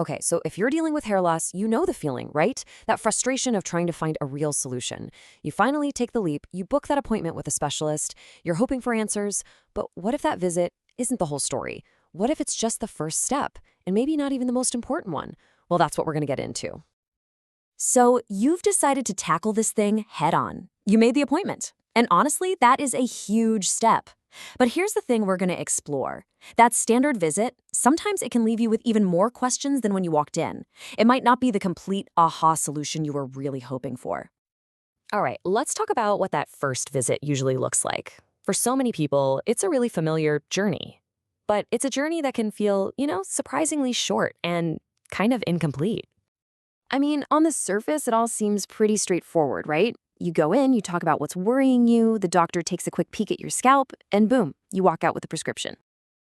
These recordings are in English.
Okay, so if you're dealing with hair loss, you know the feeling, right? That frustration of trying to find a real solution. You finally take the leap, you book that appointment with a specialist, you're hoping for answers, but what if that visit isn't the whole story? What if it's just the first step, and maybe not even the most important one? Well, that's what we're going to get into. So you've decided to tackle this thing head on. You made the appointment. And honestly, that is a huge step. But here's the thing we're going to explore. That standard visit, sometimes it can leave you with even more questions than when you walked in. It might not be the complete aha solution you were really hoping for. All right, let's talk about what that first visit usually looks like. For so many people, it's a really familiar journey. But it's a journey that can feel, surprisingly short and kind of incomplete. I mean, on the surface, it all seems pretty straightforward, right? You go in, you talk about what's worrying you, the doctor takes a quick peek at your scalp, and boom, you walk out with a prescription.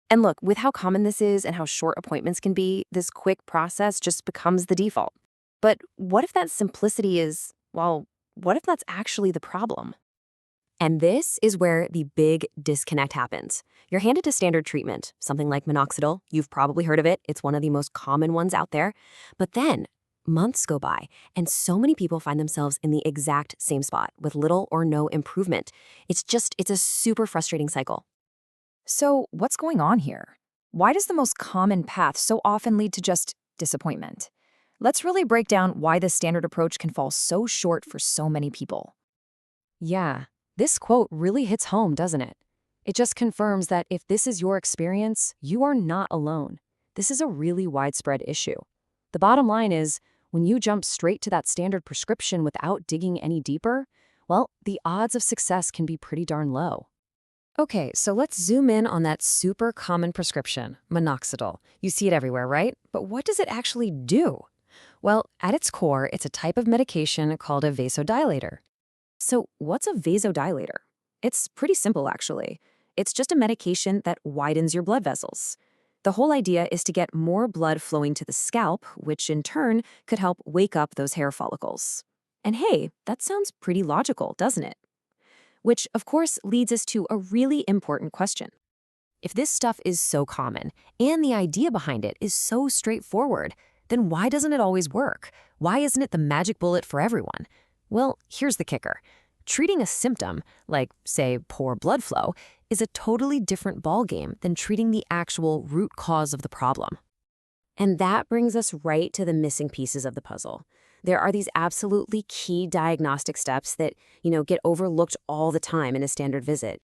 And look, with how common this is and how short appointments can be, this quick process just becomes the default. But what if that simplicity is, well, what if that's actually the problem? And this is where the big disconnect happens. You're handed a standard treatment, something like Minoxidil. You've probably heard of it. It's one of the most common ones out there. But then months go by, and so many people find themselves in the exact same spot with little or no improvement. It's a super frustrating cycle. So, what's going on here? Why does the most common path so often lead to just disappointment? Let's really break down why this standard approach can fall so short for so many people. Yeah, this quote really hits home, doesn't it? It just confirms that if this is your experience, you are not alone. This is a really widespread issue. The bottom line is, when you jump straight to that standard prescription without digging any deeper, well, the odds of success can be pretty darn low. Okay, so let's zoom in on that super common prescription, Minoxidil. You see it everywhere, right? But what does it actually do? Well, at its core, it's a type of medication called a vasodilator. So what's a vasodilator? It's pretty simple, actually. It's just a medication that widens your blood vessels. The whole idea is to get more blood flowing to the scalp, which in turn could help wake up those hair follicles. And hey, that sounds pretty logical, doesn't it? Which, of course, leads us to a really important question. If this stuff is so common, and the idea behind it is so straightforward, then why doesn't it always work? Why isn't it the magic bullet for everyone? Well, here's the kicker. Treating a symptom, like, say, poor blood flow, is a totally different ballgame than treating the actual root cause of the problem. And that brings us right to the missing pieces of the puzzle. There are these absolutely key diagnostic steps that, get overlooked all the time in a standard visit.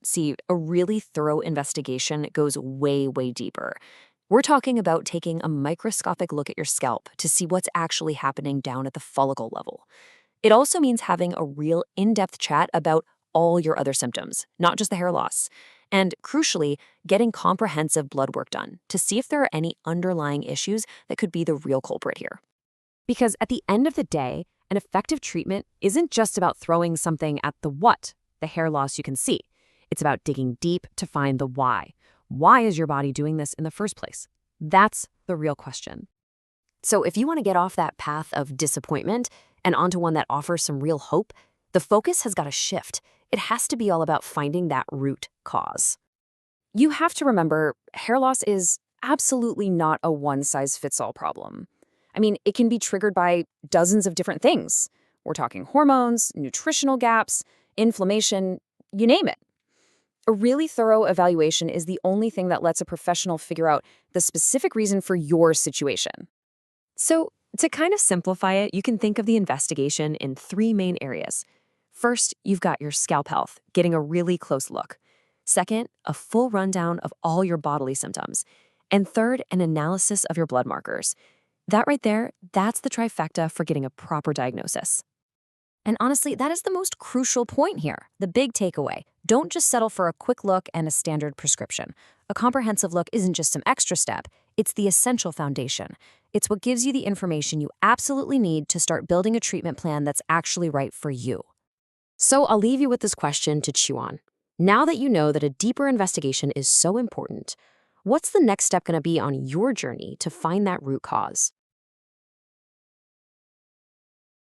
See, a really thorough investigation goes way, way deeper. We're talking about taking a microscopic look at your scalp to see what's actually happening down at the follicle level. It also means having a real in-depth chat about all your other symptoms, not just the hair loss. And crucially, getting comprehensive blood work done to see if there are any underlying issues that could be the real culprit here. Because at the end of the day, an effective treatment isn't just about throwing something at the what, the hair loss you can see. It's about digging deep to find the why. Why is your body doing this in the first place? That's the real question. So if you want to get off that path of disappointment and onto one that offers some real hope, the focus has got to shift. It has to be all about finding that root cause. You have to remember, hair loss is absolutely not a one-size-fits-all problem. I mean, it can be triggered by dozens of different things. We're talking hormones, nutritional gaps, inflammation, you name it. A really thorough evaluation is the only thing that lets a professional figure out the specific reason for your situation. So, to kind of simplify it, you can think of the investigation in three main areas. First, you've got your scalp health, getting a really close look. Second, a full rundown of all your bodily symptoms. And third, an analysis of your blood markers. That right there, that's the trifecta for getting a proper diagnosis. And honestly, that is the most crucial point here, the big takeaway. Don't just settle for a quick look and a standard prescription. A comprehensive look isn't just some extra step, it's the essential foundation. It's what gives you the information you absolutely need to start building a treatment plan that's actually right for you. So I'll leave you with this question to chew on. Now that you know that a deeper investigation is so important, what's the next step going to be on your journey to find that root cause?